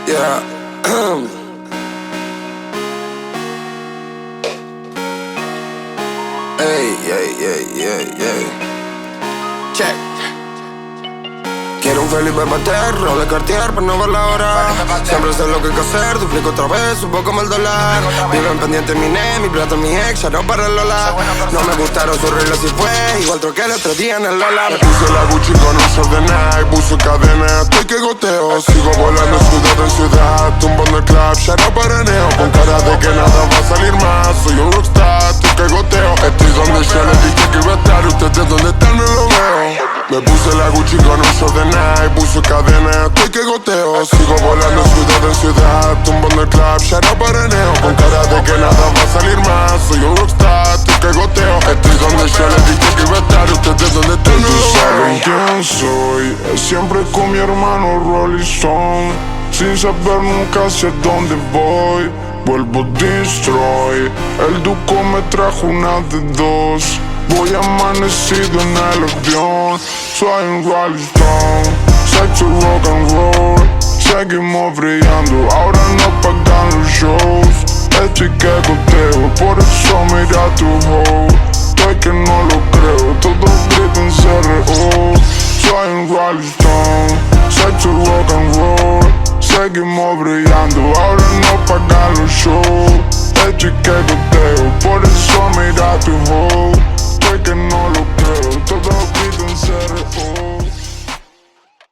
Yeah. Ey. Check. Quiero un Felipe Pater, Rolex Cartier para no ver la hora. Siempre sé lo que hay que hacer, duplico otra vez, subo como el dólar. Viven pendiente mi ne, mi plata, mi ex, ya no para el Lola. No me gustaron sus reglas y fue igual troqué el otro día en el Lola. Me puse la Gucci con un short de Nike, puso cadena, estoy que goteo. Sigo volando ciudad en ciudad, tumbando el club, ya no paraneo. Con cara de que nada va a salir más, soy un rockstar, estoy que goteo. Estoy donde ya les dije que iba a estar, ustedes donde están no lo veo. Me puse la Gucci con un short de Nike, puso cadena, estoy que goteo. Sigo volando ciudad en ciudad, tumbando el club, ya no paraneo. Con cara de que nada va a salir más, soy un rockstar, estoy que goteo. Estoy donde ya les dije que iba a estar, ustedes donde están no lo saben veo. quién soy, siempre con mi hermano Rolling Stone. Sin saber nunca hacia dónde voy, vuelvo destroy. El Duco me trajo una de dos, voy amanecido en el avión. Soy un Rolling Stone, sexo rock and roll. Seguimos brillando, ahora no pagan los shows. Estoy que goteo, por eso mira tu hoe. Estoy que no lo creo, todos gritan CRO. Soy un Rolling Stone, sexo rock and roll. Seguimos brillando, ahora no pagan los shows. Estoy que goteo, por eso mira tu hoe. Estoy que no lo creo, todos gritan CRO.